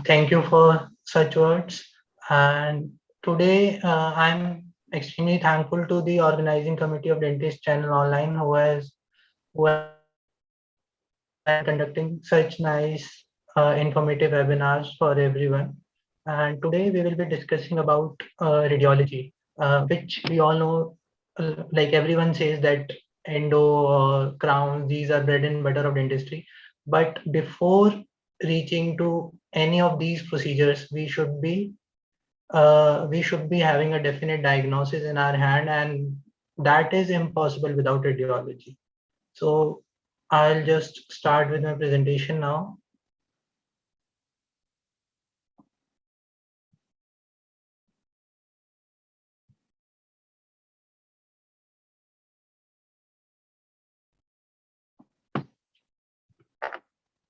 Thank you for such words. And today I'm extremely thankful to the organizing committee of DentistChannel.Online who has been conducting such nice informative webinars for everyone. And today we will be discussing about radiology, which we all know, like everyone says that endo or crowns, these are bread and butter of dentistry. But before reaching to any of these procedures, we should be having a definite diagnosis in our hand, and that is impossible without radiology. So I'll just start with my presentation now.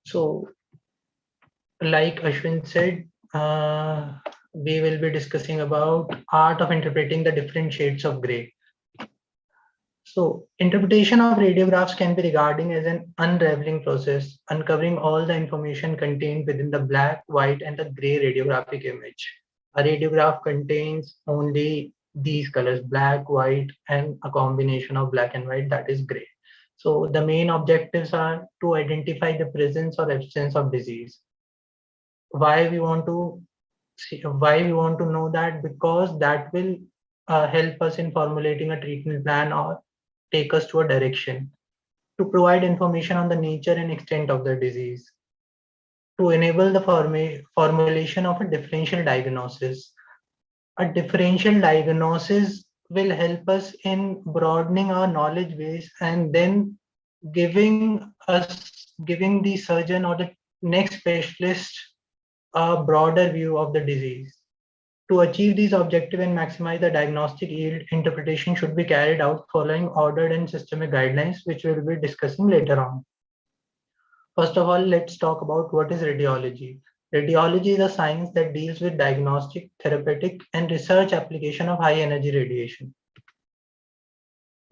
So like Ashwin said, we will be discussing about art of interpreting the different shades of gray. So interpretation of radiographs can be regarded as an unraveling process, uncovering all the information contained within the black, white, and the gray radiographic image. A radiograph contains only these colors, black, white, and a combination of black and white, that is gray. So the main objectives are to identify the presence or absence of disease. Why we want to know that? Because that will help us in formulating a treatment plan or take us to a direction, to provide information on the nature and extent of the disease, to enable the formulation of a differential diagnosis. A differential diagnosis will help us in broadening our knowledge base and then giving the surgeon or the next specialist a broader view of the disease. To achieve these objectives and maximize the diagnostic yield, interpretation should be carried out following ordered and systemic guidelines, which we'll be discussing later on. First of all, let's talk about what is radiology. Radiology is a science that deals with diagnostic, therapeutic, and research application of high energy radiation.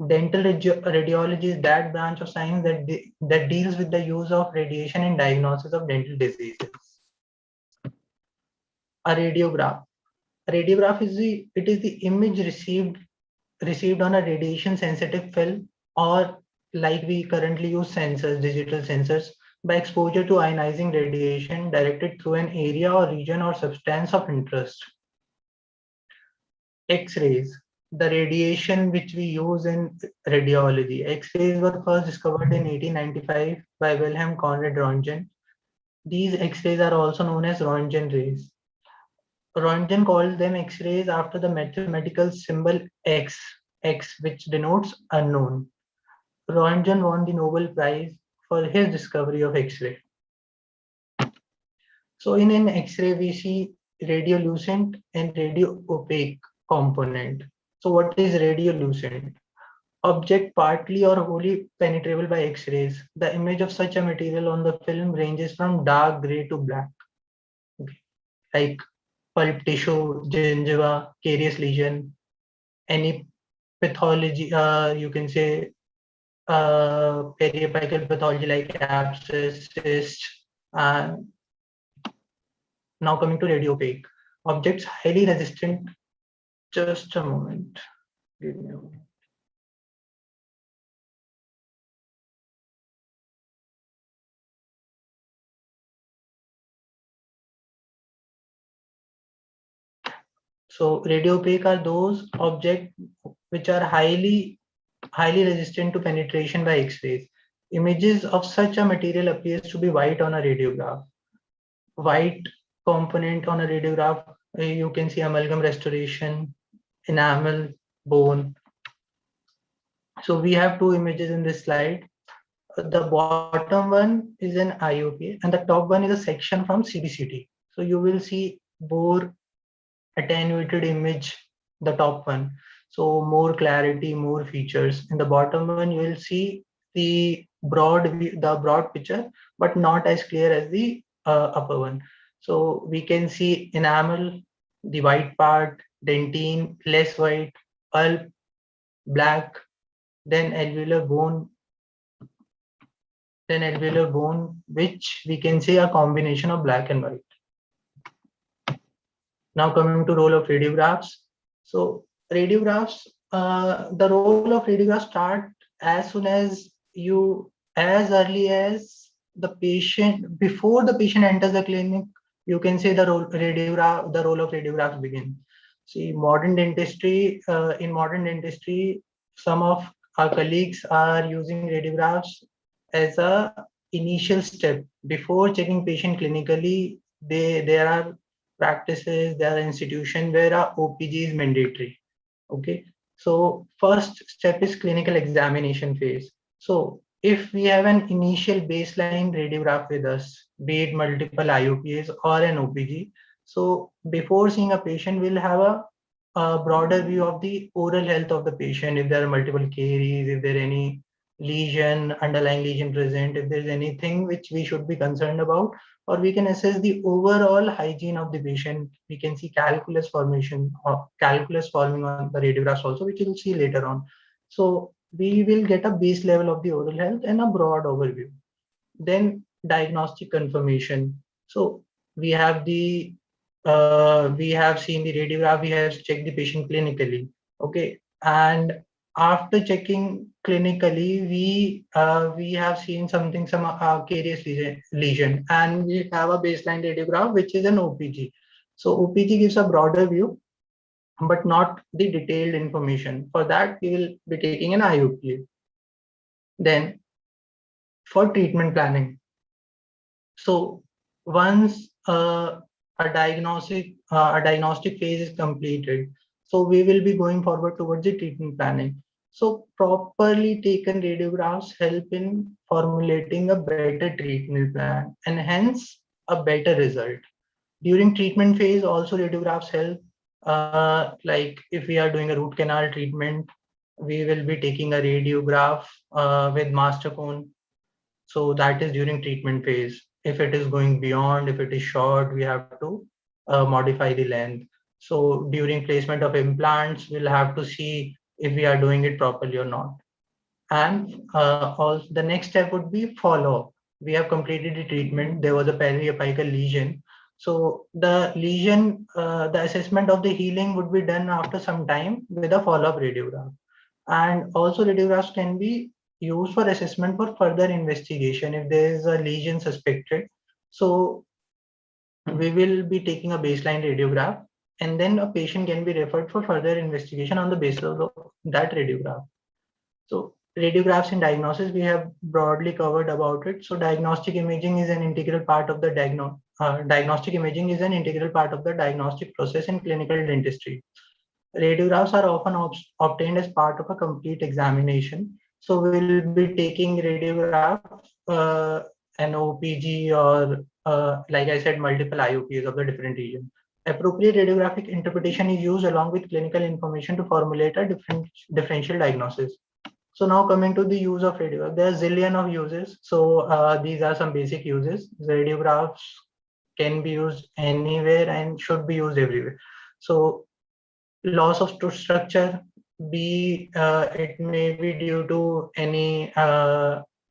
Dental radiology is that branch of science that deals with the use of radiation in diagnosis of dental diseases. A radiograph. A radiograph is the image received on a radiation sensitive film, or like we currently use sensors, digital sensors, by exposure to ionizing radiation directed through an area or region or substance of interest. X-rays, the radiation which we use in radiology. X-rays were first discovered in 1895 by Wilhelm Conrad Röntgen. These X-rays are also known as Röntgen rays. Röntgen called them X-rays after the mathematical symbol X, which denotes unknown. Röntgen won the Nobel Prize for his discovery of X-ray. So in an X-ray, we see radiolucent and radio-opaque component. So what is radiolucent? Object partly or wholly penetrable by X-rays. The image of such a material on the film ranges from dark gray to black. Okay. Like pulp tissue, gingiva, caries lesion, any pathology, you can say periapical pathology like abscess, cyst. Now coming to radiopaque, objects highly resistant. Just a moment. Give me a moment. So radiopaque are those objects which are highly resistant to penetration by X-rays. Images of such a material appears to be white on a radiograph. White component on a radiograph, you can see amalgam restoration, enamel, bone. So we have two images in this slide. The bottom one is an IOP and the top one is a section from CBCT. So you will see more attenuated image, the top one. So more clarity, more features. In the bottom one, you will see the broad picture, but not as clear as the upper one. So we can see enamel, the white part, dentine, less white, pulp, black, then alveolar bone, which we can say a combination of black and white. Now coming to role of radiographs. So radiographs, the role of radiographs start as soon as as early as the patient, before the patient enters the clinic, you can say the role of radiographs begin. See, in modern dentistry, some of our colleagues are using radiographs as a initial step before checking patient clinically. There are practices, there are institutions where a OPG is mandatory. Okay, so first step is clinical examination phase. So if we have an initial baseline radiograph with us, be it multiple IOPs or an OPG, so before seeing a patient, we'll have a broader view of the oral health of the patient, if there are multiple caries, if there are any underlying lesion present, if there's anything which we should be concerned about, or we can assess the overall hygiene of the patient. We can see calculus forming on the radiographs also, which you'll see later on. So we will get a base level of the oral health and a broad overview. Then diagnostic confirmation. So we have we have seen the radiograph, we have checked the patient clinically. Okay, and after checking clinically, we have seen some caries lesion, and we have a baseline radiograph, which is an OPG. So OPG gives a broader view, but not the detailed information. For that, we will be taking an IOPA. Then for treatment planning. So once a diagnostic phase is completed, so we will be going forward towards the treatment planning. So properly taken radiographs help in formulating a better treatment plan and hence a better result. During treatment phase, also radiographs help. Like if we are doing a root canal treatment, we will be taking a radiograph with master cone. So that is during treatment phase. If it is going beyond, if it is short, we have to modify the length. So during placement of implants, we'll have to see if we are doing it properly or not. And also the next step would be follow-up. We have completed the treatment. There was a periapical lesion. So the assessment of the healing would be done after some time with a follow-up radiograph. And also radiographs can be used for assessment for further investigation if there is a lesion suspected. So we will be taking a baseline radiograph, and then a patient can be referred for further investigation on the basis of that radiograph. So radiographs in diagnosis, we have broadly covered about it. So diagnostic imaging is an integral part of the diagnostic imaging is an integral part of the diagnostic process in clinical dentistry. Radiographs are often obtained as part of a complete examination. So we'll be taking radiographs, an OPG, or like I said, multiple IOPs of the different region. Appropriate radiographic interpretation is used along with clinical information to formulate a differential diagnosis. So now coming to the use of radiograph, there are zillion of uses. So these are some basic uses. Radiographs can be used anywhere and should be used everywhere. So loss of structure, it may be due to any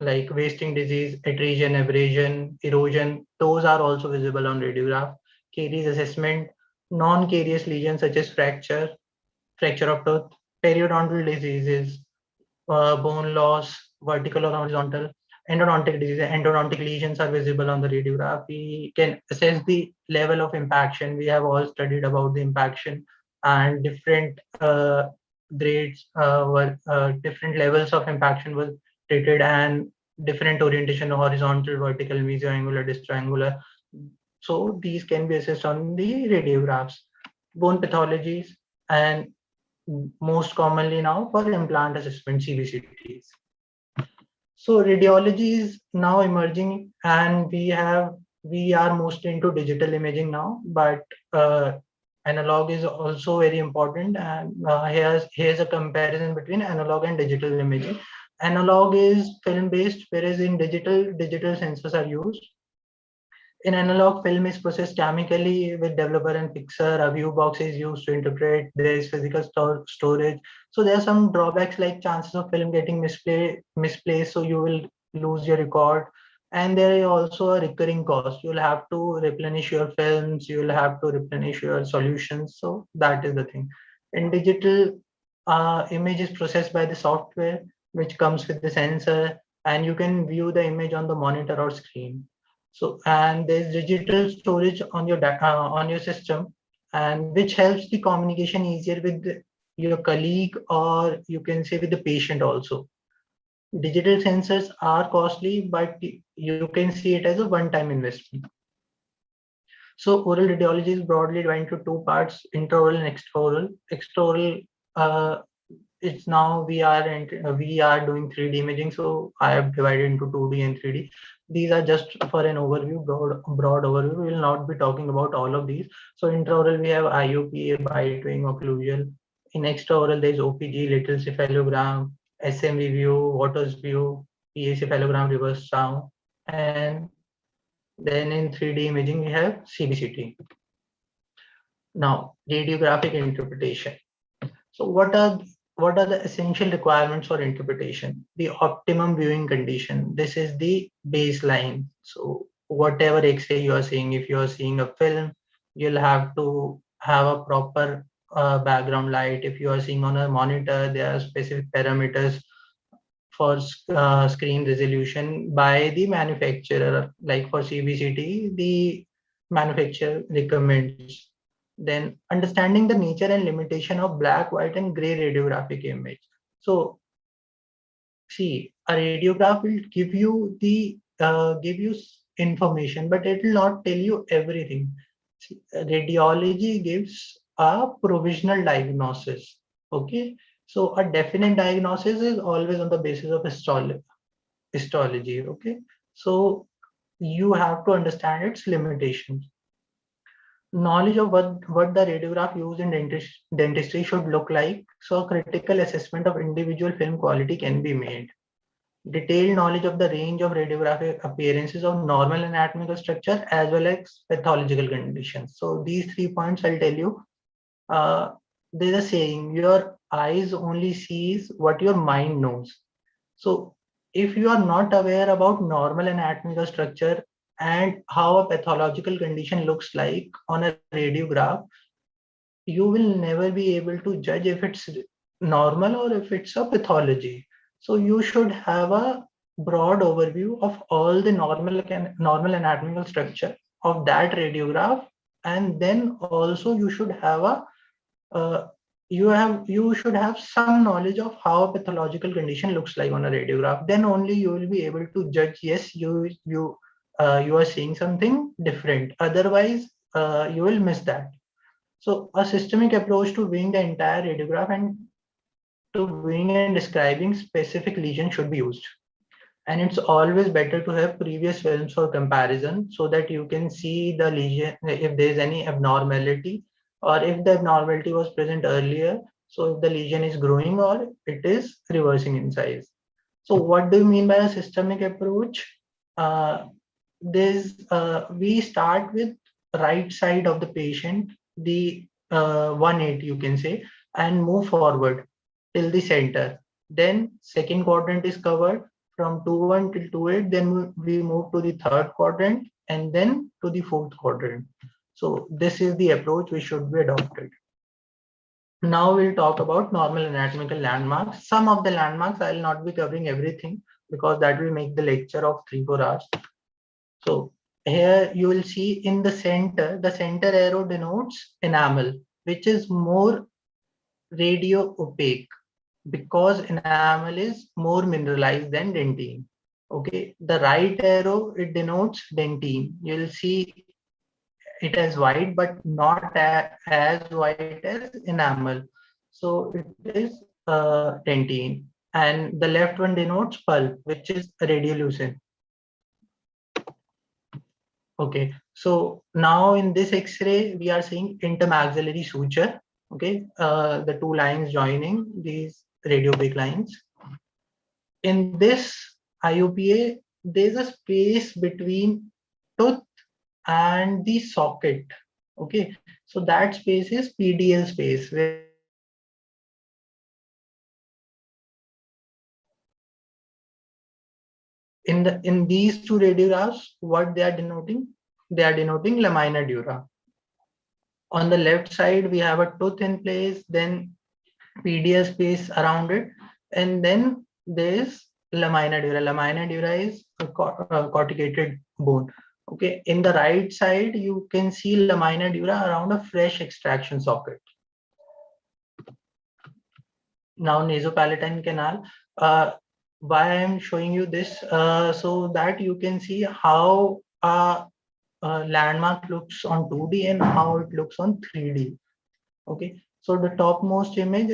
like wasting disease, atresion, abrasion, erosion. Those are also visible on radiograph. Caries assessment, non-carious lesions such as fracture of tooth, periodontal diseases, bone loss, vertical or horizontal, endodontic disease, endodontic lesions are visible on the radiograph. We can assess the level of impaction. We have all studied about the impaction, and different grades were different levels of impaction was treated, and different orientation: horizontal, vertical, mesoangular, distriangular. So these can be assessed on the radiographs. Bone pathologies, and most commonly now for implant assessment, CBCTs. So radiology is now emerging, and we are mostly into digital imaging now, but analog is also very important. And here's a comparison between analog and digital imaging. Analog is film based, whereas in digital sensors are used. In analog, film is processed chemically with developer and fixer. A view box is used to interpret. There is physical storage. So there are some drawbacks like chances of film getting misplaced, so you will lose your record. And there is also a recurring cost. You'll have to replenish your films, you'll have to replenish your solutions. So that is the thing. In digital, image is processed by the software, which comes with the sensor, and you can view the image on the monitor or screen. So, and there's digital storage on your system, and which helps the communication easier with your colleague, or you can say with the patient also. Digital sensors are costly, but you can see it as a one-time investment. So oral radiology is broadly divided into two parts: intraoral and extraoral. Extraoral, it's now we are doing 3D imaging, so I have divided into 2D and 3D. These are just for an overview, broad overview. We will not be talking about all of these. So intraoral, we have IOPA, bite wing occlusal. In extraoral, there is OPG, lateral cephalogram, SMV view, Waters view, PA cephalogram, reverse sound, and then in 3D imaging, we have CBCT. Now, radiographic interpretation. So what are the essential requirements for interpretation? The optimum viewing condition. This is the baseline. So whatever X-ray you are seeing, if you are seeing a film, you'll have to have a proper background light. If you are seeing on a monitor, there are specific parameters for screen resolution by the manufacturer. Like for CBCT, the manufacturer recommends. Then understanding the nature and limitation of black, white, and gray radiographic image. So see, a radiograph will give you information, but it will not tell you everything. See, radiology gives a provisional diagnosis. Okay, so a definite diagnosis is always on the basis of histology. Okay, so you have to understand its limitations. Knowledge of what the radiograph used in dentistry should look like, so a critical assessment of individual film quality can be made. Detailed knowledge of the range of radiographic appearances of normal anatomical structure as well as pathological conditions. So these 3 points I'll tell you. There's a saying, your eyes only sees what your mind knows. So if you are not aware about normal anatomical structure and how a pathological condition looks like on a radiograph, you will never be able to judge if it's normal or if it's a pathology. So you should have a broad overview of all the normal anatomical structure of that radiograph, and then also you should have a uh, you should have some knowledge of how a pathological condition looks like on a radiograph. Then only you will be able to judge, yes, you are seeing something different. Otherwise, you will miss that. So a systemic approach to viewing the entire radiograph and to viewing and describing specific lesions should be used. And it's always better to have previous films for comparison so that you can see the lesion, if there's any abnormality, or if the abnormality was present earlier. So if the lesion is growing or it is reversing in size. So what do you mean by a systemic approach? Uh, we start with right side of the patient, the 180 you can say, and move forward till the center. Then second quadrant is covered from 2-1 till 2-8. Then we move to the third quadrant and then to the fourth quadrant. So this is the approach which should be adopted. Now we'll talk about normal anatomical landmarks. Some of the landmarks, I will not be covering everything because that will make the lecture of 3-4 hours. So here you will see in the center arrow denotes enamel, which is more radio opaque because enamel is more mineralized than dentine. Okay, the right arrow, it denotes dentine. You'll see it as white, but not as white as enamel. So it is dentine. And the left one denotes pulp, which is radiolucent. Okay, so now in this X-ray, we are seeing intermaxillary suture. Okay, the two lines joining these radiopaque lines. In this IOPA, there's a space between tooth and the socket. Okay, so that space is PDL space, where in these two radiographs, what they are denoting? They are denoting lamina dura. On the left side, we have a tooth in place, then PDA space around it, and then there is lamina dura. Lamina dura is a corticated bone. Okay, in the right side, you can see lamina dura around a fresh extraction socket. Now nasopalatine canal. Why I am showing you this, so that you can see how landmark looks on 2D and how it looks on 3D. Okay, so the topmost image,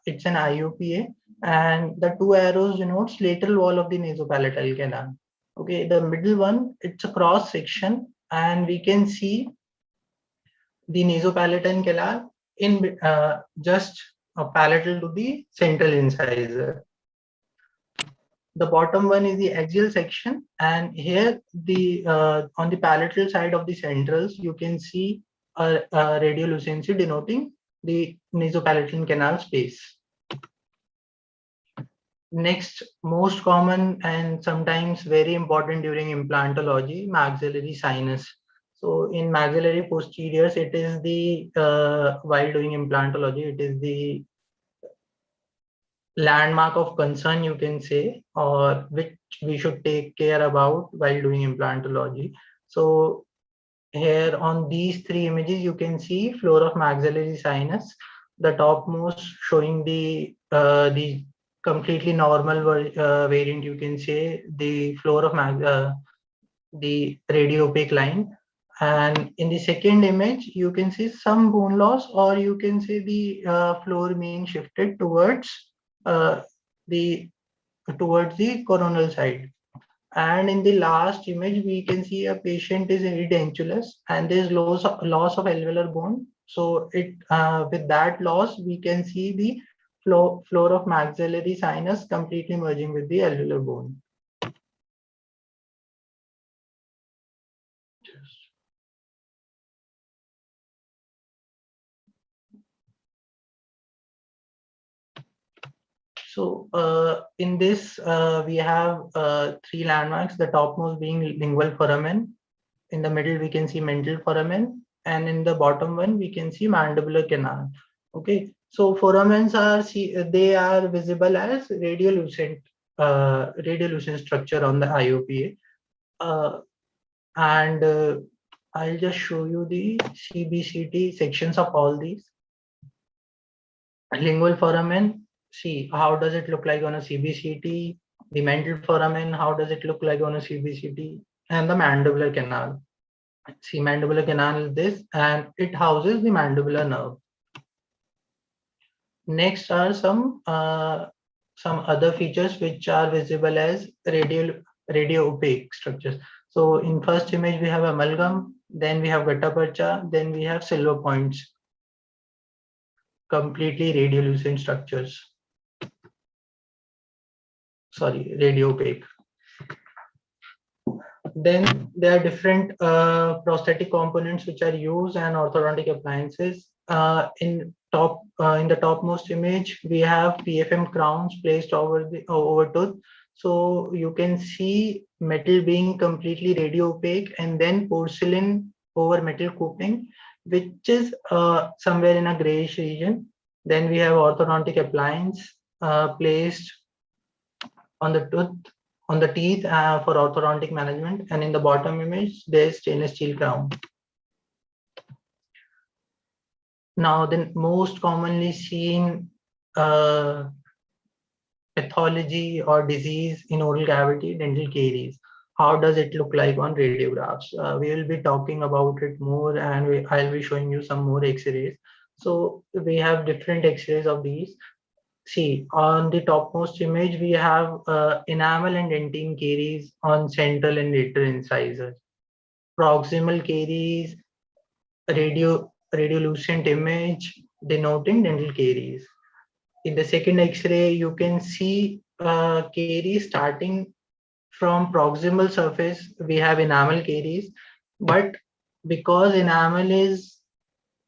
it's an IUPA, and the two arrows denotes lateral wall of the nasopalatal canal. Okay, the middle one, it's a cross section, and we can see the nasopalatal canal in just palatal to the central incisor. The bottom one is the axial section, and here the on the palatal side of the centrals, you can see a radiolucency denoting the nasopalatal canal space. Next, most common and sometimes very important during implantology, maxillary sinus. So in maxillary posteriors, it is the while doing implantology, it is the landmark of concern, you can say, or which we should take care about while doing implantology. So here on these three images, you can see floor of maxillary sinus, the topmost showing the completely normal variant, you can say, the floor of the radiopaque line. And in the second image, you can see some bone loss, or you can see the floor being shifted uh, the towards the coronal side. And in the last image, we can see a patient is edentulous and there's loss of alveolar bone. So it with that loss, we can see the floor of maxillary sinus completely merging with the alveolar bone. So in this, we have three landmarks, the topmost being lingual foramen. In the middle, we can see mental foramen. And in the bottom one, we can see mandibular canal. Okay, so foramens they are visible as radiolucent structure on the IOPA. And I'll just show you the CBCT sections of all these. Lingual foramen, see how does it look like on a CBCT. The mental foramen, how does it look like on a CBCT. And the mandibular canal. See, mandibular canal is this, and it houses the mandibular nerve. Next are some other features which are visible as radio opaque structures. So in first image we have amalgam, then we have guttapercha, then we have silver points, completely radiolucent structures. Sorry, radio opaque. Then there are different prosthetic components which are used and orthodontic appliances. In the topmost image, we have PFM crowns placed over tooth. So you can see metal being completely radio opaque, and then porcelain over metal coping, which is somewhere in a grayish region. Then we have orthodontic appliance placed on the tooth, on the teeth for orthodontic management, and in the bottom image there's stainless steel crown. Now the most commonly seen pathology or disease in oral cavity, dental caries. How does it look like on radiographs? We will be talking about it more, and I'll be showing you some more x-rays. So we have different x-rays of these. See, on the topmost image, we have enamel and dentine caries on central and lateral incisors. Proximal caries, radiolucent image denoting dental caries. In the second X-ray, you can see caries starting from proximal surface. We have enamel caries, but because enamel is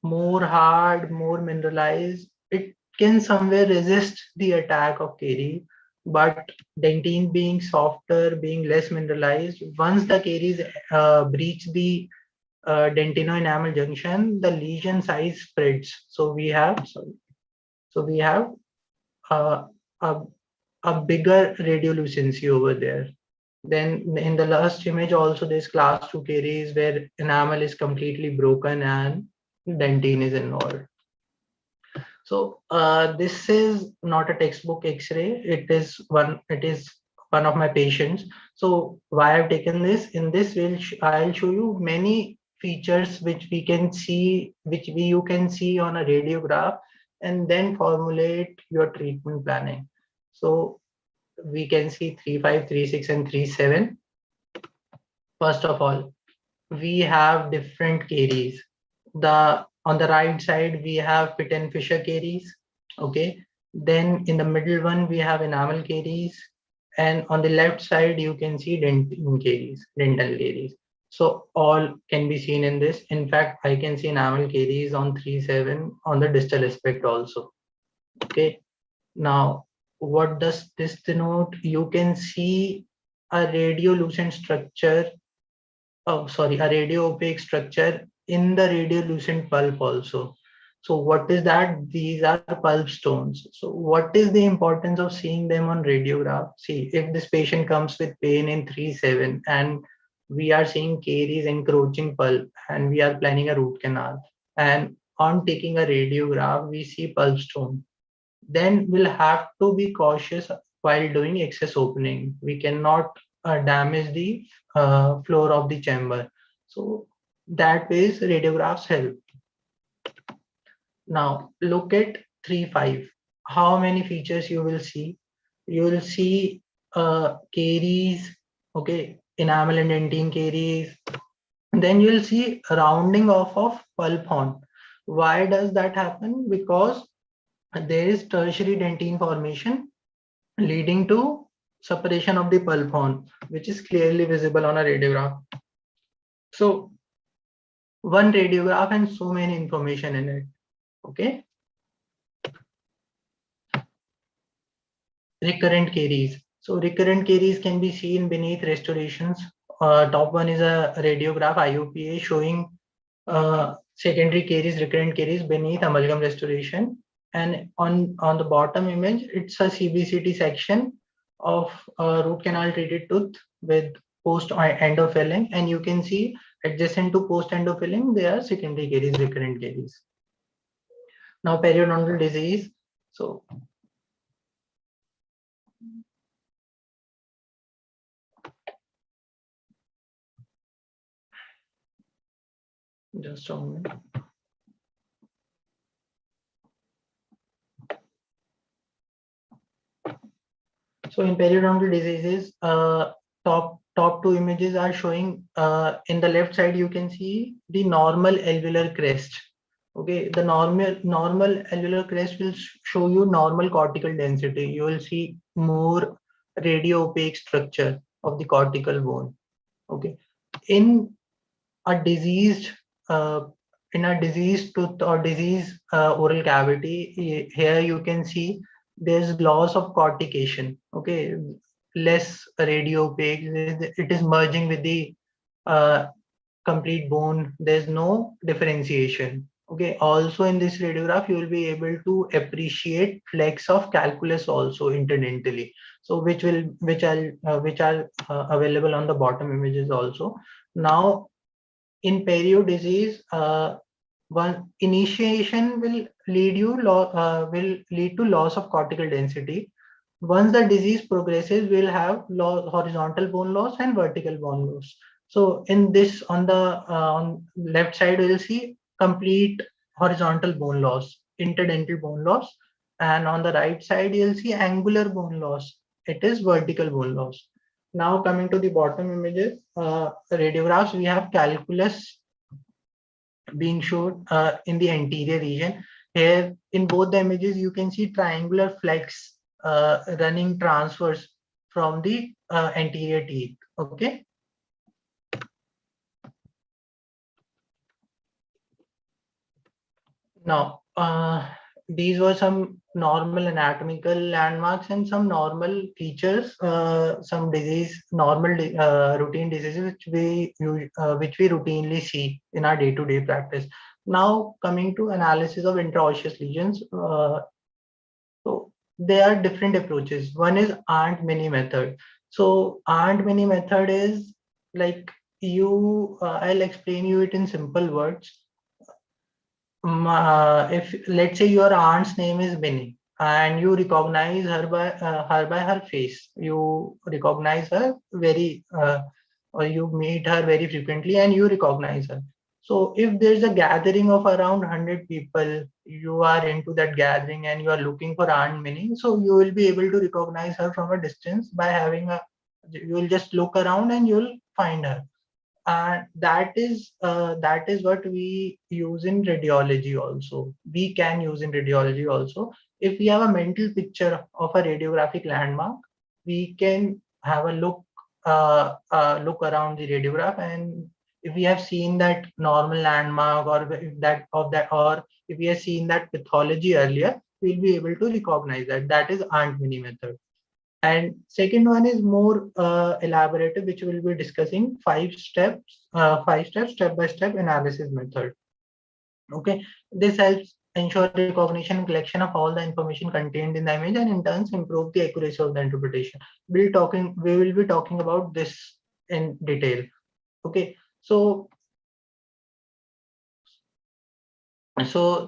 more hard, more mineralized, it can somewhere resist the attack of caries. but dentine being softer, being less mineralized, once the caries breach the dentino-enamel junction, the lesion size spreads. So we have, uh, a, a bigger radiolucency over there. Then in the last image also there's class 2 caries where enamel is completely broken and dentine is involved. So this is not a textbook X-ray. It is one of my patients. So why I've taken this? In this, I'll show you many features which we can see, you can see on a radiograph, and then formulate your treatment planning. So we can see 3.5, 3.6, and 3.7. First of all, we have different caries. On the right side we have pit and fissure caries. Okay, then in the middle one we have enamel caries, and on the left side you can see dental caries. So all can be seen in this. In fact, I can see enamel caries on 3.7 on the distal aspect also. Okay, now what does this denote? You can see a radiolucent structure, a radio opaque structure in the radiolucent pulp also. So what is that? These are pulp stones. So what is the importance of seeing them on radiograph? See, if this patient comes with pain in 3.7 and we are seeing caries encroaching pulp and we are planning a root canal, and on taking a radiograph we see pulp stone, then we'll have to be cautious while doing excess opening. We cannot damage the floor of the chamber. So that ways radiographs help. Now look at 3.5. How many features you will see? You will see caries, okay, enamel and dentine caries. Then you will see rounding off of pulp horn. Why does that happen? Because there is tertiary dentine formation leading to separation of the pulp horn, which is clearly visible on a radiograph. So one radiograph and so many information in it. Okay. Recurrent caries. So recurrent caries can be seen beneath restorations. Top one is a radiograph IOPA showing secondary caries, recurrent caries beneath amalgam restoration. And on the bottom image, it's a CBCT section of root canal treated tooth with post endofilling, and you can see adjacent to post endofilling there are secondary caries, recurrent caries. Now periodontal disease. So just a moment. So in periodontal diseases, top two images are showing, in the left side you can see the normal alveolar crest. Okay, the normal alveolar crest will show you normal cortical density. You will see more radio opaque structure of the cortical bone. Okay, in a diseased uh, tooth or diseased oral cavity, here you can see there's loss of cortication. Okay, less radio opaque. It is merging with the uh, complete bone. There's no differentiation. Okay, also in this radiograph you will be able to appreciate flecks of calculus also interdentally, so which are available on the bottom images also. Now in perio disease, one initiation will lead to loss of cortical density. Once the disease progresses, we'll have horizontal bone loss and vertical bone loss. So in this, on left side, we'll see complete horizontal bone loss, interdental bone loss, and on the right side, you'll see angular bone loss. It is vertical bone loss. Now coming to the bottom images, radiographs, we have calculus being shown in the anterior region. Here in both the images, you can see triangular flecks running transverse from the anterior teeth. Okay. Now these were some normal anatomical landmarks and some normal features, some disease, normal routine diseases which we routinely see in our day-to-day practice. Now coming to analysis of intraosseous lesions, so there are different approaches. One is Aunt-Mini method. So Aunt-Mini method is like I'll explain you it in simple words. If let's say your aunt's name is Minnie and you recognize her by her face, you recognize her or you meet her very frequently and you recognize her. So if there's a gathering of around 100 people, you are into that gathering and you are looking for Aunt Minnie, so you will be able to recognize her from a distance by you will just look around and you'll find her. And that is what we use in radiology also. We can use in radiology also. If we have a mental picture of a radiographic landmark, we can have a look around the radiograph, and if we have seen that normal landmark, or if that of that, or if we have seen that pathology earlier, we'll be able to recognize that. That is Aunt-Mini method. And second one is more elaborative, which we'll be discussing 5 steps, step-by-step analysis method. Okay, this helps ensure recognition and collection of all the information contained in the image, and in turn improve the accuracy of the interpretation. We will be talking about this in detail. Okay, so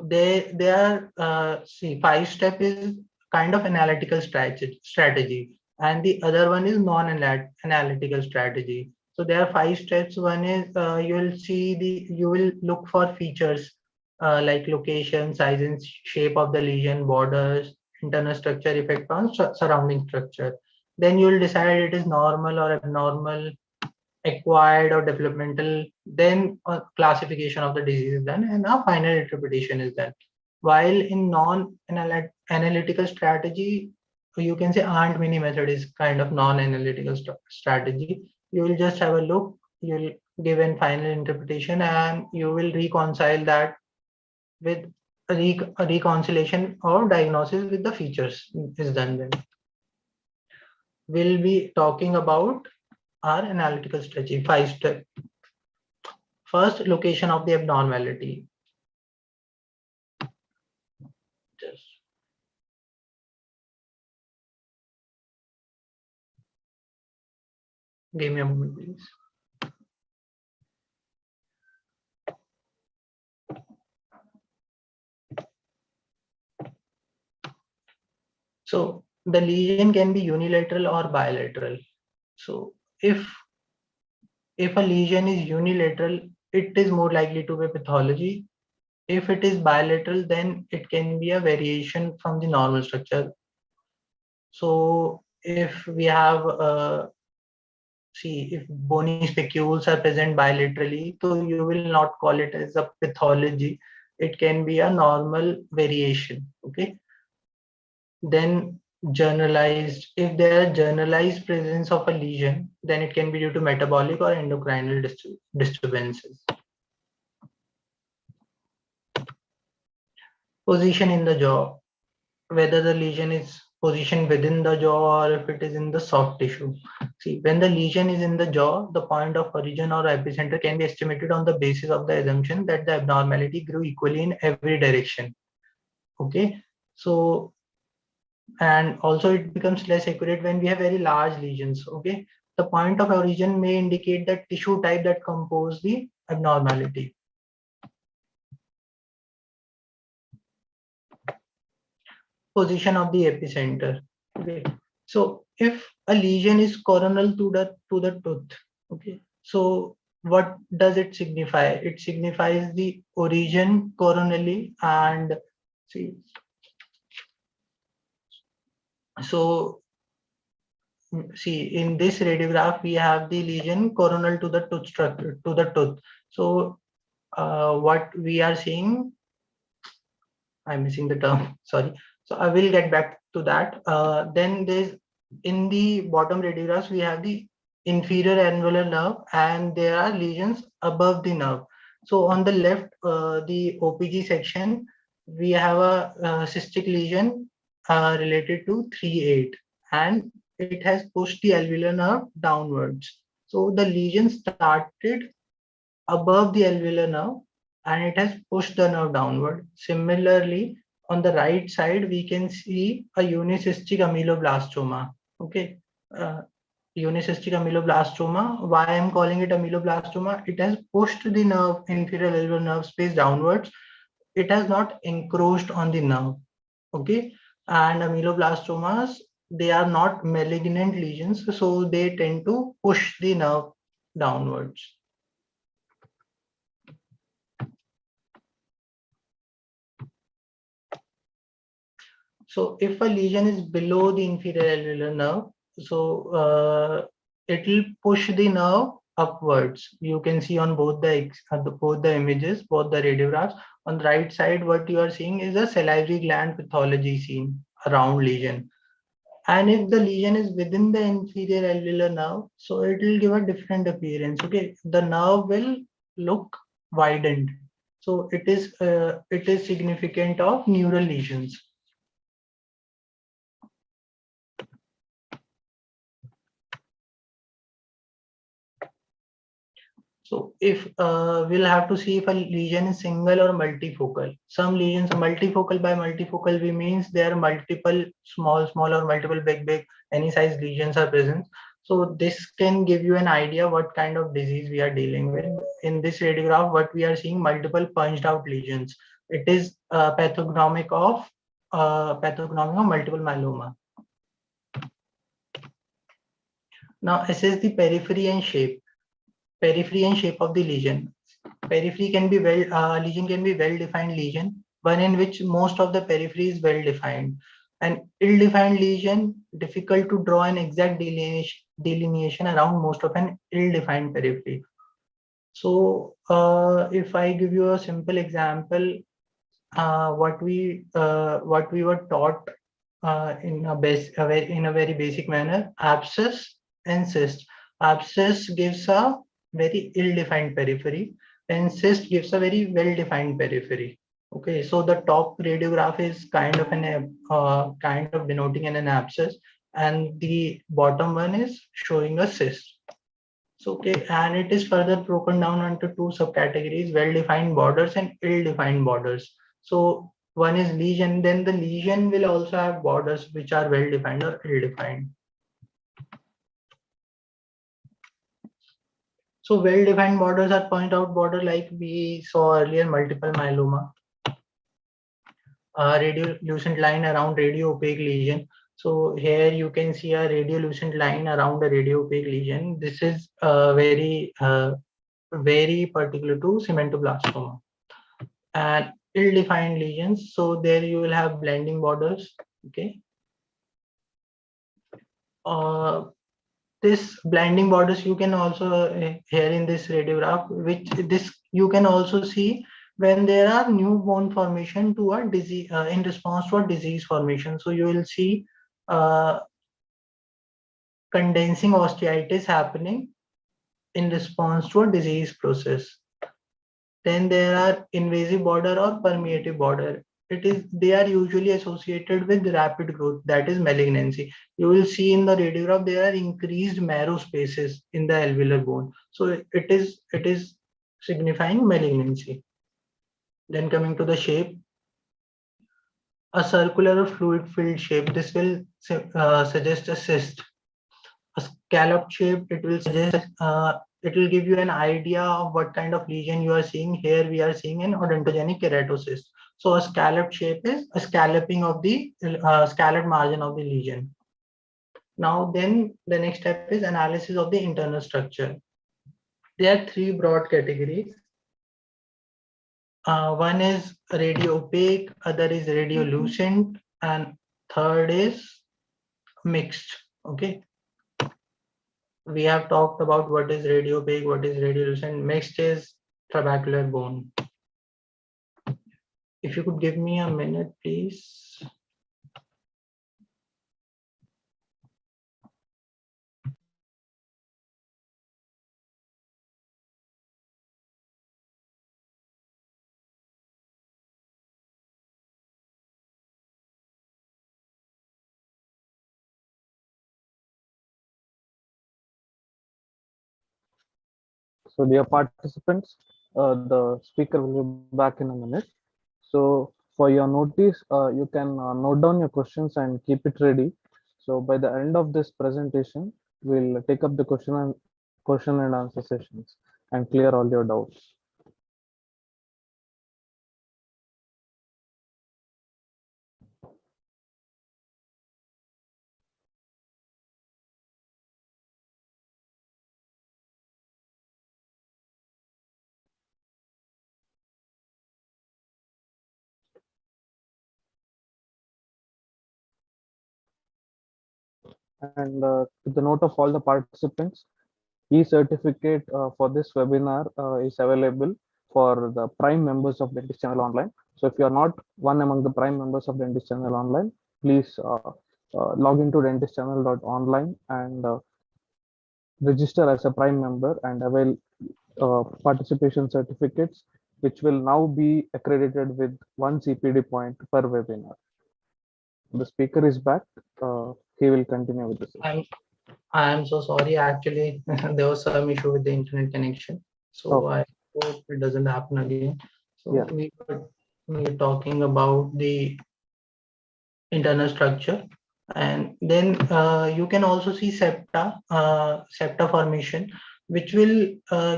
they are see, 5 step is kind of analytical strategy, and the other one is non-analytical strategy. So there are 5 steps. One is you will look for features like location, size and shape of the lesion, borders, internal structure, effect on surrounding structure. Then you will decide it is normal or abnormal, acquired or developmental. Then classification of the disease is done, and now final interpretation is done. While in non-analytical strategy, you can say Aunt-Mini method is kind of non-analytical strategy. You will just have a look, you'll give a final interpretation, and you will reconcile that with a reconciliation or diagnosis with the features is done. Then we'll be talking about our analytical strategy. 5 step. First, location of the abnormality. Just give me a moment, please. So the lesion can be unilateral or bilateral. So if a lesion is unilateral, it is more likely to be pathology. If it is bilateral, then it can be a variation from the normal structure. So if we have if bony spicules are present bilaterally, so you will not call it as a pathology. It can be a normal variation. Okay. Then generalized, if there are generalized presence of a lesion, then it can be due to metabolic or endocrinal disturbances. Position in the jaw, whether the lesion is positioned within the jaw or if it is in the soft tissue. See, when the lesion is in the jaw, the point of origin or epicenter can be estimated on the basis of the assumption that the abnormality grew equally in every direction. Okay, so and also it becomes less accurate when we have very large lesions. Okay, the point of origin may indicate the tissue type that compose the abnormality. Position of the epicenter. Okay, so if a lesion is coronal to the tooth, okay, so what does it signify? It signifies the origin coronally, and see, so see, in this radiograph we have the lesion coronal to the tooth structure, to the tooth. So what we are seeing, I'm missing the term, sorry. So I will get back to that. Then there's, in the bottom radiographs, we have the inferior angular nerve, and there are lesions above the nerve. So on the left, the OPG section, we have a cystic lesion related to 3/8, and it has pushed the alveolar nerve downwards. So the lesion started above the alveolar nerve and it has pushed the nerve downward. Similarly, on the right side, we can see a unicystic ameloblastoma. Okay. Uh, Unicystic ameloblastoma. Why I'm calling it ameloblastoma? It has pushed the nerve, inferior alveolar nerve space downwards. It has not encroached on the nerve. Okay. And ameloblastomas, they are not malignant lesions, so they tend to push the nerve downwards. So if a lesion is below the inferior alveolar nerve, so it will push the nerve upwards. You can see on both both the images, both the radiographs. On the right side, what you are seeing is a salivary gland pathology seen around lesion. And if the lesion is within the inferior alveolar nerve, so it will give a different appearance. Okay, the nerve will look widened. So it is significant of neural lesions. So if we'll have to see if a lesion is single or multifocal. Some lesions are multifocal. By multifocal, we means there are multiple small or multiple big, any size lesions are present. So this can give you an idea what kind of disease we are dealing with. In this radiograph, what we are seeing multiple punched out lesions. It is pathognomic of multiple myeloma. Now assess the periphery and shape. Periphery and shape of the lesion. Periphery can be lesion can be well-defined lesion, one in which most of the periphery is well-defined. An ill-defined lesion, difficult to draw an exact delineation around most of an ill-defined periphery. So if I give you a simple example, what we were taught in a very basic manner, abscess and cyst. Abscess gives a very ill-defined periphery, and cyst gives a very well-defined periphery. Okay, so the top radiograph is kind of denoting an abscess, and the bottom one is showing a cyst. So okay, and it is further broken down into two subcategories: well-defined borders and ill-defined borders. So one is lesion, then the lesion will also have borders which are well-defined or ill-defined. So well-defined borders are point out border like we saw earlier, multiple myeloma, radiolucent line around radio-opaque lesion. So here you can see a radiolucent line around a radio-opaque lesion. This is very particular to cementoblastoma. And ill-defined lesions. So there you will have blending borders. Okay. This blending borders you can also here in this radiograph, which this you can also see when there are new bone formation to a disease in response to a disease formation. So you will see uh, condensing osteitis happening in response to a disease process. Then there are invasive border or permeative border. They are usually associated with rapid growth, that is malignancy. You will see in the radiograph there are increased marrow spaces in the alveolar bone. So it is signifying malignancy. Then coming to the shape, a circular or fluid filled shape. This will suggest a cyst. A scallop shape, it will suggest it will give you an idea of what kind of lesion you are seeing. Here we are seeing an odontogenic keratocyst. So a scallop shape is a scalloping of the scalloped margin of the lesion. Now then the next step is analysis of the internal structure. There are three broad categories. One is radio opaque, other is radiolucent, and third is mixed. Okay, we have talked about what is radiopaque, what is radiolucent. Mixed is trabecular bone. If you could give me a minute, please. So dear participants, the speaker will be back in a minute. So for your notice, you can note down your questions and keep it ready. So by the end of this presentation, we'll take up the question and answer sessions and clear all your doubts. And to the note of all the participants, e-certificate for this webinar is available for the Prime members of Dentist Channel Online. So if you are not one among the Prime members of Dentist Channel Online, please log into DentistChannel.Online and register as a Prime member and avail participation certificates, which will now be accredited with 1 CPD point per webinar. The speaker is back. He will continue with the session. I am so sorry. Actually, there was some issue with the internet connection, so I hope it doesn't happen again. So Yeah. we were talking about the internal structure, and then you can also see septa formation, which will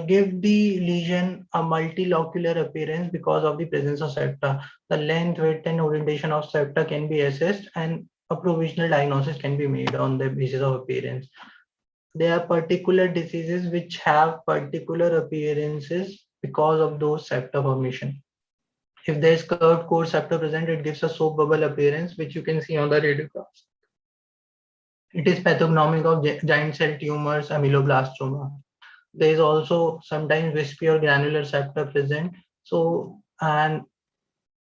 give the lesion a multilocular appearance because of the presence of septa. The length, width, and orientation of septa can be assessed, and a provisional diagnosis can be made on the basis of appearance. There are particular diseases which have particular appearances because of those septa formation. If there is curved core septa present, it gives a soap bubble appearance, which you can see on the radiographs. It is pathognomic of giant cell tumors, ameloblastoma. There is also sometimes wispy or granular septa present. So, and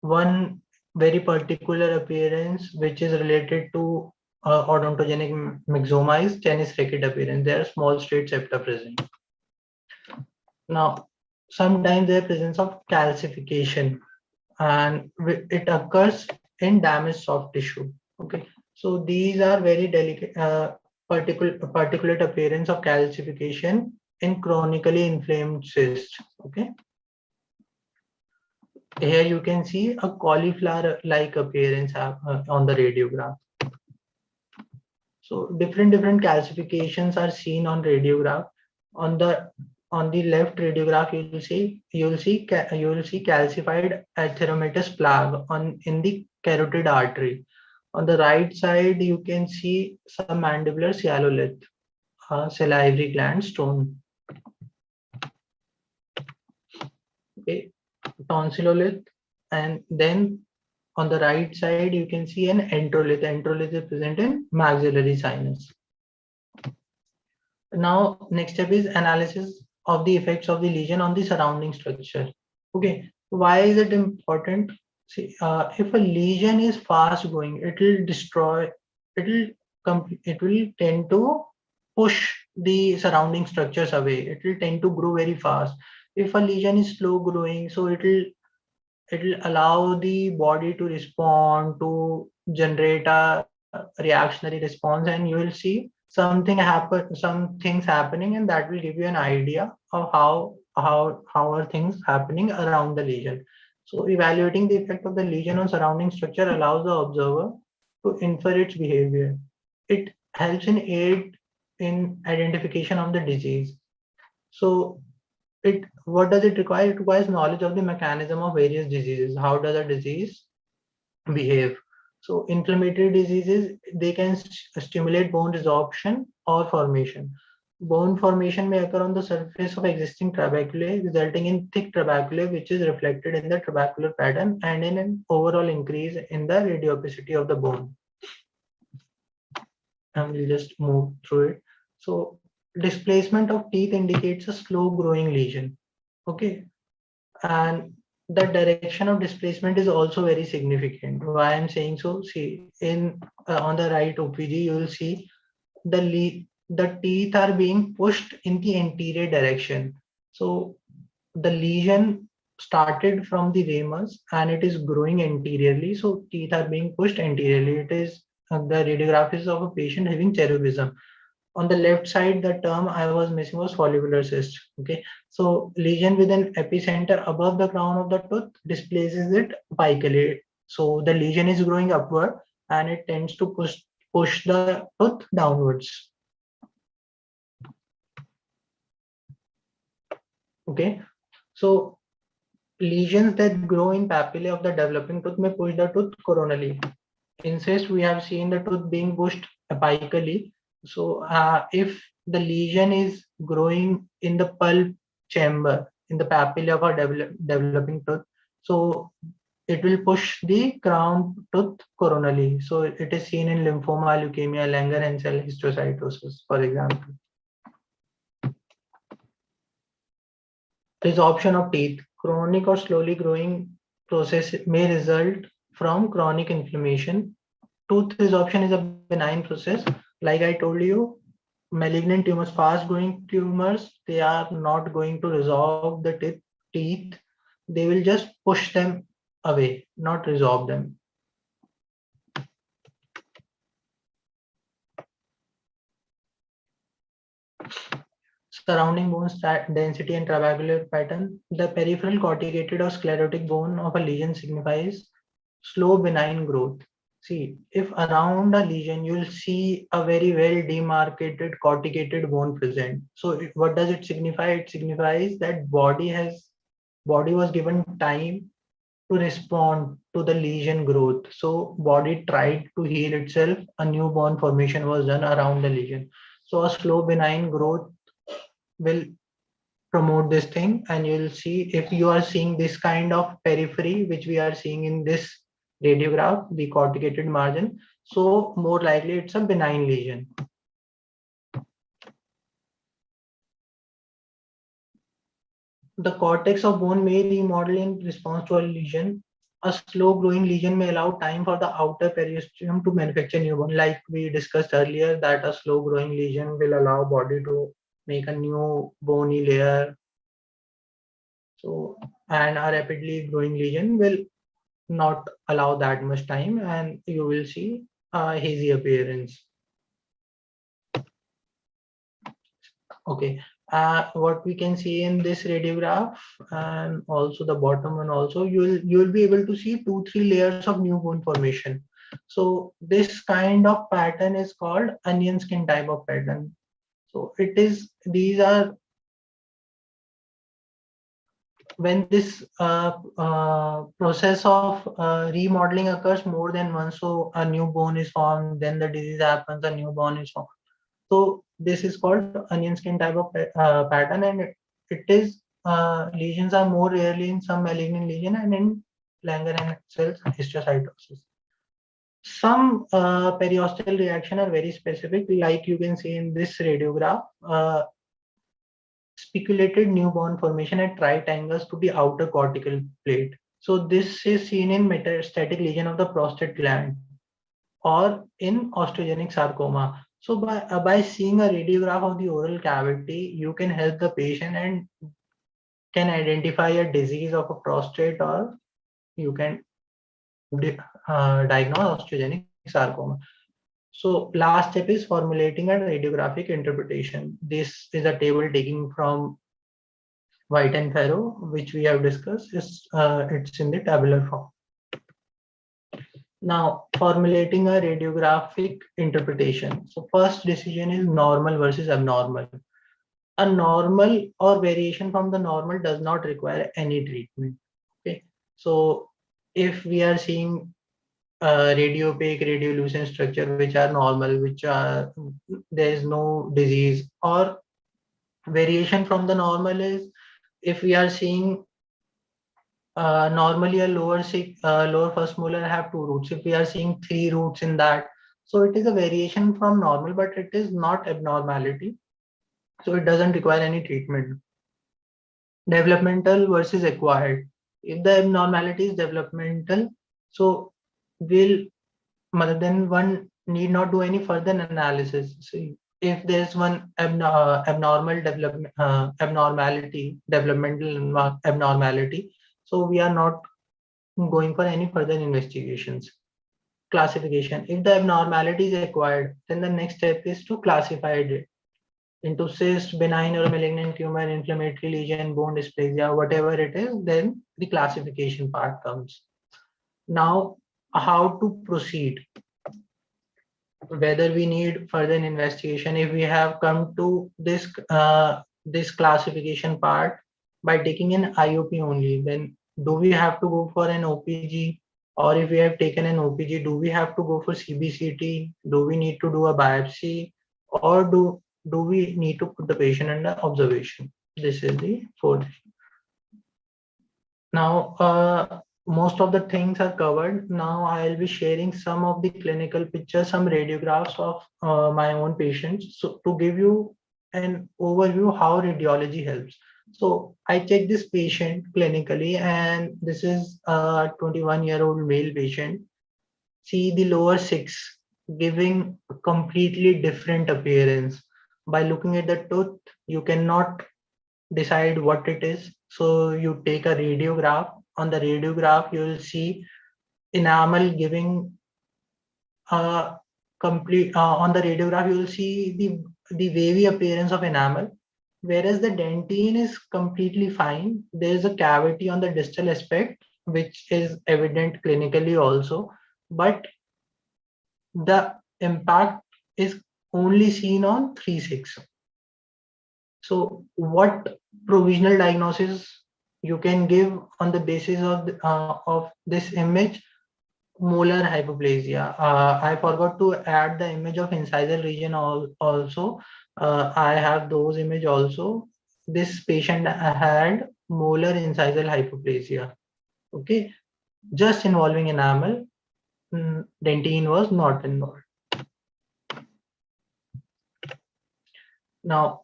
one very particular appearance which is related to odontogenic myxoma is Chennis Reckitt appearance. There are small straight septa present. Now, sometimes there is presence of calcification, and it occurs in damaged soft tissue. Okay, so these are very delicate, particulate appearance of calcification in chronically inflamed cysts. Okay, here you can see a cauliflower-like appearance on the radiograph. So different calcifications are seen on radiograph. On the left radiograph, you will see calcified atheromatous plaque in the carotid artery. On the right side, you can see some mandibular cyalolith, salivary gland stone. Okay, tonsillolith, and then on the right side, you can see an enterolith. Enterolith is present in maxillary sinus. Now, next step is analysis of the effects of the lesion on the surrounding structure. Okay, why is it important? See, if a lesion is fast growing, it will destroy, it will tend to push the surrounding structures away. It will tend to grow very fast. If a lesion is slow growing, so it will allow the body to respond, to generate a reactionary response, and you will see some things happening, and that will give you an idea of how are things happening around the lesion. So evaluating the effect of the lesion on surrounding structure allows the observer to infer its behavior. It helps in aid in identification of the disease. So what does it require? It requires knowledge of the mechanism of various diseases. How does a disease behave? So inflammatory diseases, they can stimulate bone resorption or formation. Bone formation may occur on the surface of existing trabeculae, resulting in thick trabeculae, which is reflected in the trabecular pattern and in an overall increase in the radiopacity of the bone. And we'll just move through it. So displacement of teeth indicates a slow growing lesion. Okay, and the direction of displacement is also very significant. Why I'm saying so? See, in on the right OPG, you will see the teeth are being pushed in the anterior direction. So the lesion started from the ramus and it is growing anteriorly. So teeth are being pushed anteriorly. It is the radiograph is of a patient having cherubism. On the left side, the term I was missing was follicular cyst. Okay, so lesion with an epicenter above the crown of the tooth displaces it apically. So the lesion is growing upward and it tends to push the tooth downwards. Okay, so lesions that grow in papillae of the developing tooth may push the tooth coronally. In cyst, we have seen the tooth being pushed apically. So if the lesion is growing in the pulp chamber, in the papillae of our developing tooth, so it will push the crown tooth coronally. So it is seen in lymphoma, leukemia, Langerhans cell histiocytosis, for example. Resorption of teeth. Chronic or slowly growing process may result from chronic inflammation. Tooth resorption is a benign process. Like I told you, malignant tumors, fast growing tumors, they are not going to resolve the teeth. They will just push them away, not resolve them. Surrounding bone density and trabecular pattern. The peripheral corticated or sclerotic bone of a lesion signifies slow benign growth. See, if around a lesion you'll see a very well demarcated corticated bone present. So what does it signify? It signifies that body was given time to respond to the lesion growth. So body tried to heal itself. A new bone formation was done around the lesion. So a slow benign growth will promote this thing, and you'll see if you are seeing this kind of periphery which we are seeing in this radiograph, the corticated margin, so more likely it's a benign lesion. The cortex of bone may remodel in response to a lesion. A slow growing lesion may allow time for the outer periosteum to manufacture new bone. Like we discussed earlier, that a slow growing lesion will allow body to make a new bony layer. So, and a rapidly growing lesion will not allow that much time, and you will see a hazy appearance. Okay, what we can see in this radiograph and also the bottom one also, you'll be able to see 2-3 layers of new bone formation. So this kind of pattern is called onion skin type of pattern. So these are when this process of remodeling occurs more than once. So a new bone is formed, then the disease happens, a new bone is formed. So this is called onion skin type of pattern, and it is lesions are more rarely in some malignant lesion and in Langerhans cells histiocytosis. Some periosteal reaction are very specific, like you can see in this radiograph. Speculated new bone formation at right angles to the outer cortical plate. So this is seen in metastatic lesion of the prostate gland or in osteogenic sarcoma. So by seeing a radiograph of the oral cavity, you can help the patient and can identify a disease of a prostate, or you can diagnose osteogenic sarcoma. So last step is formulating a radiographic interpretation. This is a table taken from White and Farrow, which we have discussed. It's in the tabular form. Now, formulating a radiographic interpretation. So first decision is normal versus abnormal. A normal or variation from the normal does not require any treatment. Okay. So if we are seeing radiopaque, radiolucent structure which are normal, which are there is no disease, or variation from the normal is if we are seeing normally a lower first molar have 2 roots. If we are seeing 3 roots in that, so it is a variation from normal, but it is not abnormality. So it doesn't require any treatment. Developmental versus acquired. If the abnormality is developmental, so then one need not do any further analysis. See, if there's one abnormal developmental abnormality, so we are not going for any further investigations. classification. If the abnormality is acquired, then the next step is to classify it into cyst, benign or malignant tumor, inflammatory lesion, bone dysplasia, whatever it is, then the classification part comes. Now, how to proceed? Whether we need further investigation, if we have come to this classification part by taking an IOP only, then do we have to go for an OPG? Or if we have taken an OPG, do we have to go for CBCT? Do we need to do a biopsy? Or do we need to put the patient under observation? This is the fourth. Now, most of the things are covered. Now I'll be sharing some of the clinical pictures, some radiographs of my own patients. So to give you an overview how radiology helps. So I checked this patient clinically, and this is a 21-year-old male patient. See the lower six giving a completely different appearance. By looking at the tooth, you cannot decide what it is. So you take a radiograph. On the radiograph, you will see enamel giving a complete. On the radiograph, you will see the wavy appearance of enamel, whereas the dentine is completely fine. There is a cavity on the distal aspect, which is evident clinically also, but the impact is only seen on 3/6. So what provisional diagnosis you can give on the basis of this image? Molar hypoplasia. I forgot to add the image of incisal region also. I have those image also. This patient had molar incisal hypoplasia. Okay, just involving enamel. Dentine was not involved. Now,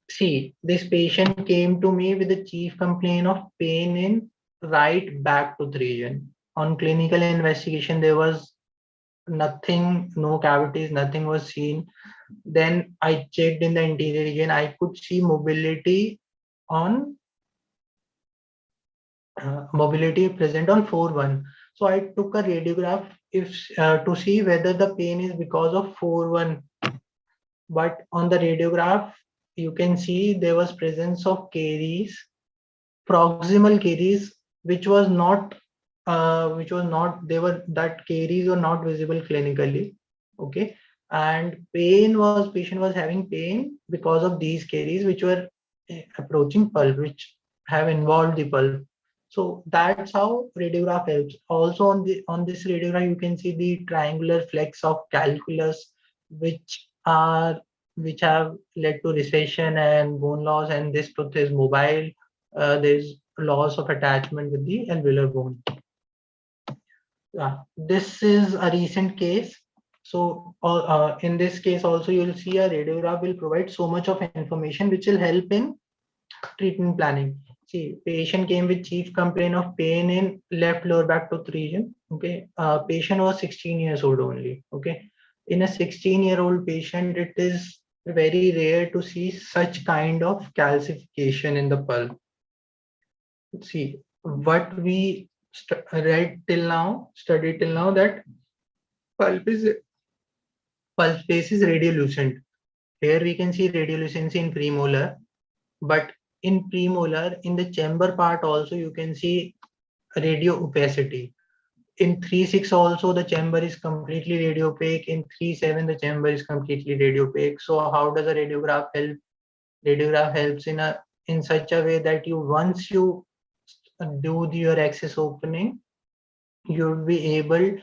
see, this patient came to me with a chief complaint of pain in right back tooth region. On clinical investigation, there was nothing, no cavities, nothing was seen. Then I checked in the anterior region. I could see mobility on mobility present on 4-1. So I took a radiograph if to see whether the pain is because of 4-1. But on the radiograph, you can see there was presence of caries, proximal caries, which was not, they were, that caries were not visible clinically. Okay. And patient was having pain because of these caries, which were approaching pulp, which have involved the pulp. So that's how radiograph helps. Also on this radiograph, you can see the triangular flecks of calculus, which have led to recession and bone loss, and this tooth is mobile. There's loss of attachment with the alveolar bone. This is a recent case. So in this case also, you'll see a radiograph will provide so much of information which will help in treatment planning. See, patient came with chief complaint of pain in left lower back tooth region. Okay, patient was 16 years old only. Okay, in a 16-year-old patient, it is very rare to see such kind of calcification in the pulp. See, what we studied till now, that pulp space is radiolucent. Here we can see radiolucency in premolar, but in premolar, in the chamber part also, you can see radio opacity. In 3/6 also, the chamber is completely radio opaque. In 3/7, the chamber is completely radio opaque. So how does a radiograph help? Radiograph helps in such a way that once you do your axis opening, you'll be able,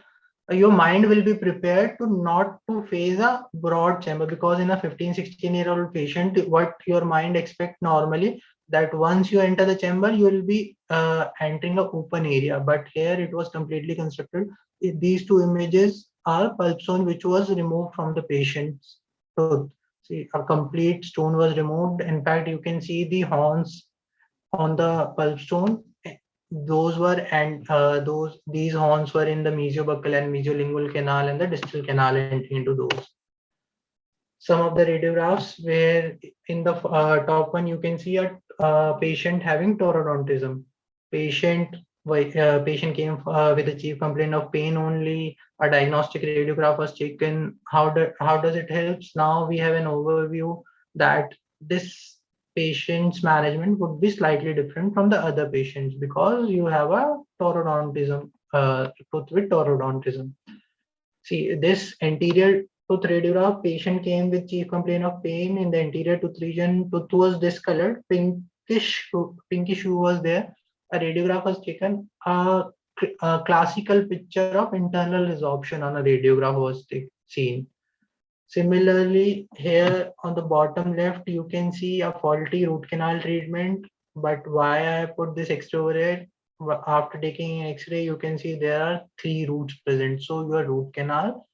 your mind will be prepared to not to face a broad chamber, because in a 15-16-year-old patient, what your mind expect normally, that once you enter the chamber, you will be entering an open area. But here it was completely constructed. These two images are pulp stone which was removed from the patient's tooth. See, a complete stone was removed. In fact, you can see the horns on the pulp stone. Those were, and these horns were in the mesiobuccal and mesiolingual canal and the distal canal entering into those. Some of the radiographs where in the top one, you can see a patient having taurodontism. Patient patient came with a chief complaint of pain only, a diagnostic radiograph was taken. How does it helps? Now we have an overview that this patient's management would be slightly different from the other patients because you have a taurodontism, tooth with taurodontism. See, this anterior tooth radiograph, patient came with chief complaint of pain in the anterior tooth region. Tooth was discolored, pinkish hue was there. A radiograph was taken. A classical picture of internal resorption on a radiograph was seen. Similarly, here on the bottom left, you can see a faulty root canal treatment. But why I put this extra over here? After taking an X-ray, you can see there are 3 roots present. So your root canal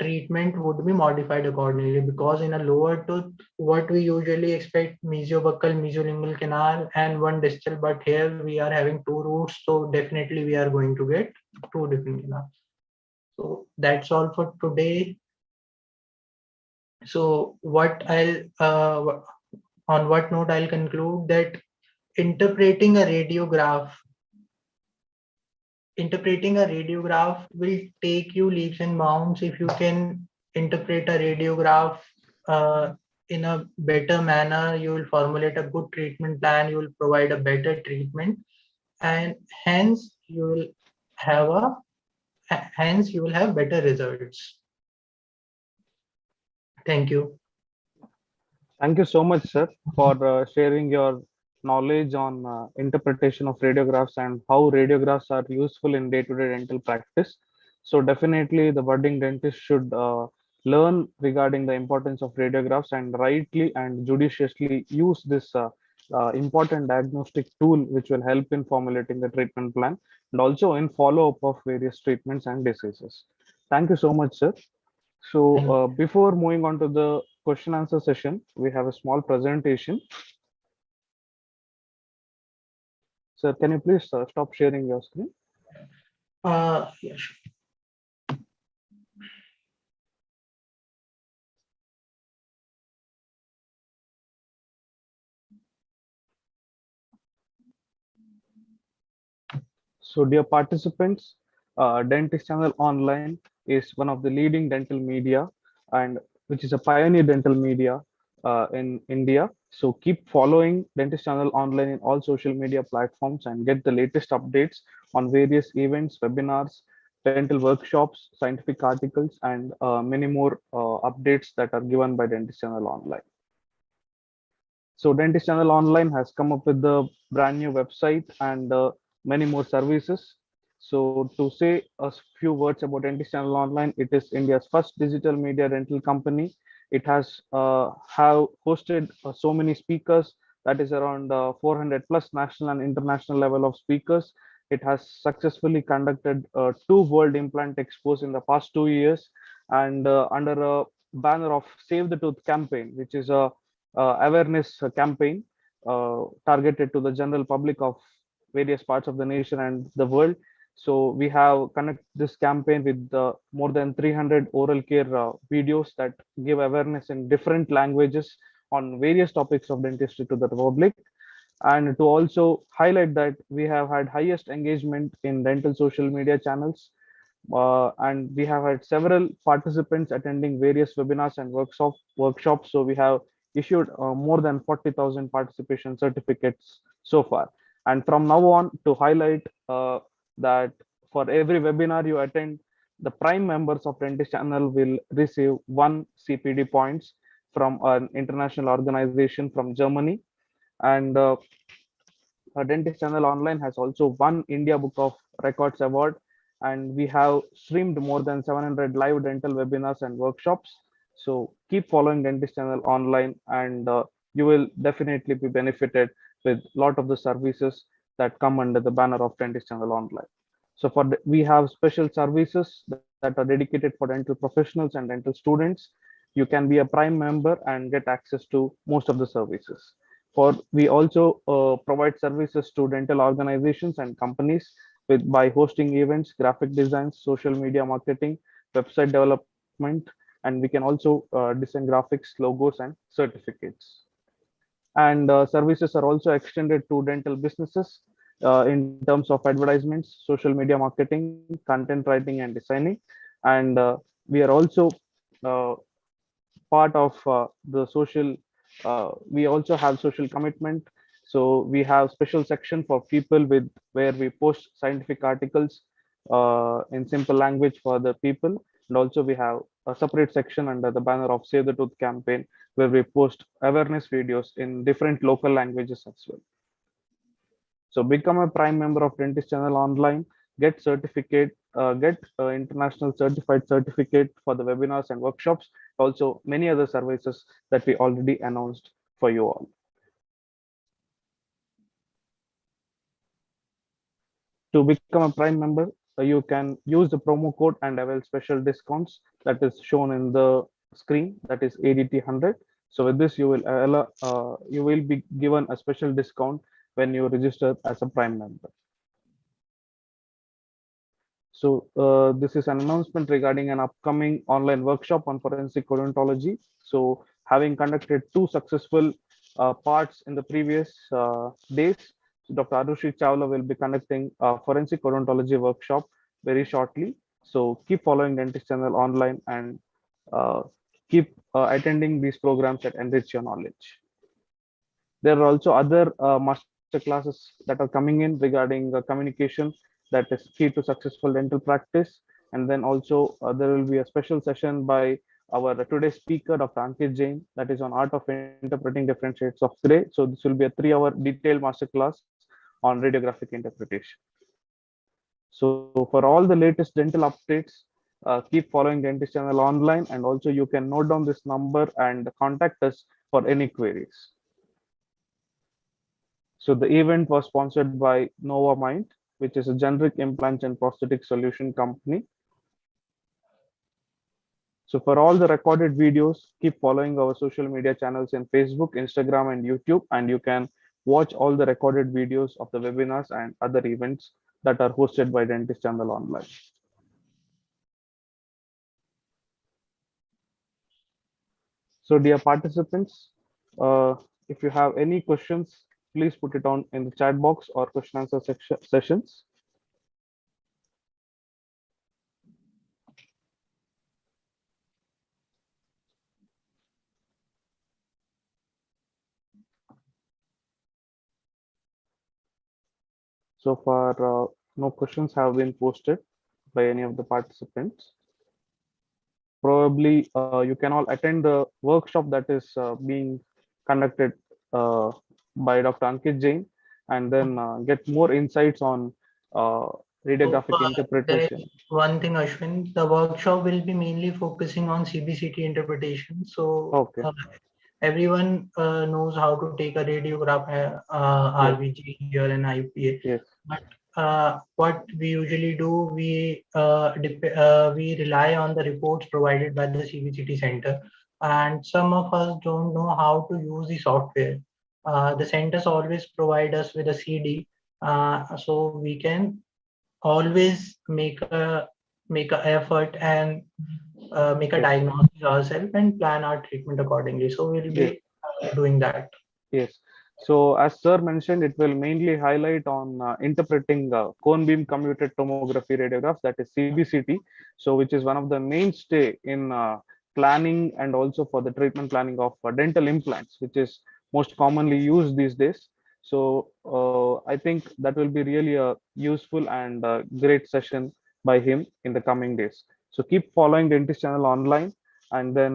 treatment would be modified accordingly, because in a lower tooth, what we usually expect mesiobuccal, mesolingual canal and one distal, but here we are having 2 roots, so definitely we are going to get 2 different canals. So that's all for today. So on what note I'll conclude that interpreting a radiograph interpreting a radiograph will take you leaps and bounds if you can interpret a radiograph in a better manner. You will formulate a good treatment plan, you will provide a better treatment, and have a hence you will have better results. Thank you. Thank you so much, sir, for sharing your knowledge on interpretation of radiographs and how radiographs are useful in day-to-day dental practice. So definitely the budding dentist should learn regarding the importance of radiographs and rightly and judiciously use this important diagnostic tool, which will help in formulating the treatment plan and also in follow-up of various treatments and diseases. Thank you so much, sir. So Thank before moving on to the question answer session, we have a small presentation. Sir, can you please stop sharing your screen? yeah, sure. So dear participants, Dentist Channel Online is one of the leading dental media and which is a pioneer dental media in India. So keep following Dentist Channel Online in all social media platforms and get the latest updates on various events, webinars, dental workshops, scientific articles, and many more updates that are given by Dentist Channel Online. So Dentist Channel Online has come up with the brand new website and many more services. So to say a few words about Dentist Channel Online, it is India's first digital media rental company. It has have hosted so many speakers, that is around 400 plus national and international level of speakers. It has successfully conducted 2 World Implant Expos in the past 2 years, and under a banner of Save the Tooth campaign, which is a awareness campaign targeted to the general public of various parts of the nation and the world. So we have connected this campaign with more than 300 oral care videos that give awareness in different languages on various topics of dentistry to the public. And to also highlight that we have had highest engagement in dental social media channels, and we have had several participants attending various webinars and workshops. So we have issued more than 40,000 participation certificates so far. And from now on, to highlight that for every webinar you attend, the prime members of Dentist Channel will receive 1 CPD points from an international organization from Germany. And Dentist Channel Online has also won India Book of Records Award, and we have streamed more than 700 live dental webinars and workshops. So keep following Dentist Channel Online, and you will definitely be benefited with a lot of the services that come under the banner of Dentist Channel Online. So we have special services that are dedicated for dental professionals and dental students. You can be a prime member and get access to most of the services. For we also provide services to dental organizations and companies by hosting events, graphic designs, social media marketing, website development, and we can also design graphics, logos, and certificates. And services are also extended to dental businesses. in terms of advertisements, social media marketing, content writing, and designing. And we are also uh, part of the social, we also have social commitment. So we have special section for people with where we post scientific articles in simple language for the people. And also we have a separate section under the banner of Save the Tooth campaign, where we post awareness videos in different local languages as well. So become a prime member of Dentist Channel Online, get certificate, get international certified certificate for the webinars and workshops, also many other services that we already announced for you all. To become a prime member, you can use the promo code and avail special discounts that is shown in the screen, that is ADT100. So with this, you will be given a special discount when you register as a prime member. So this is an announcement regarding an upcoming online workshop on forensic odontology. So having conducted two successful parts in the previous days, Dr. Arushi Chawla will be conducting a forensic odontology workshop very shortly. So keep following Dentist Channel Online and uh, keep attending these programs that enrich your knowledge. There are also other master classes that are coming in regarding communication, that is key to successful dental practice. And then also there will be a special session by our today's speaker, Dr. Ankit Jain, that is on art of interpreting different shades of gray. So this will be a 3-hour detailed masterclass on radiographic interpretation. So for all the latest dental updates, keep following Dentist Channel Online, and also you can note down this number and contact us for any queries. So the event was sponsored by Nova Mind, which is a generic implants and prosthetic solution company. So for all the recorded videos, keep following our social media channels in Facebook, Instagram, and YouTube, and you can watch all the recorded videos of the webinars and other events that are hosted by Dentist Channel Online. So dear participants, if you have any questions, please put it on in the chat box or question answer sessions. So far, no questions have been posted by any of the participants. Probably you can all attend the workshop that is being conducted uh, by Dr. Ankit Jain, and then get more insights on uh, So radiographic there interpretation. is one thing, Ashwin. The workshop will be mainly focusing on CBCT interpretation. So Okay. everyone knows how to take a radiograph, Yes. RVG here in IPA. Yes. But what we usually do, we rely on the reports provided by the CBCT center, and some of us don't know how to use the software. The centers always provide us with a CD, so we can always make a effort and make a Yes. diagnosis ourselves and plan our treatment accordingly. So we'll Yes. be doing that. Yes. So as sir mentioned, it will mainly highlight on interpreting cone beam computed tomography radiographs, that is CBCT. So which is one of the mainstay in planning and also for the treatment planning of dental implants, which is most commonly used these days. So I think that will be really a useful and great session by him in the coming days. So keep following Dentist Channel Online, and then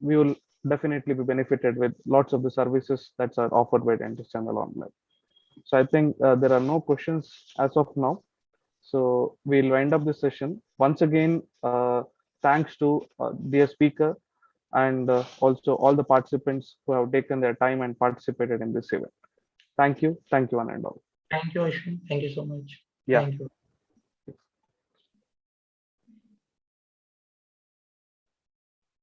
we will definitely be benefited with lots of the services that are offered by Dentist Channel Online. So I think there are no questions as of now. So we'll wind up this session. Once again, thanks to dear speaker and also all the participants who have taken their time and participated in this event. Thank you. Thank you, one and all. Thank you, Ashwin. Thank you so much. Yeah. Thank you.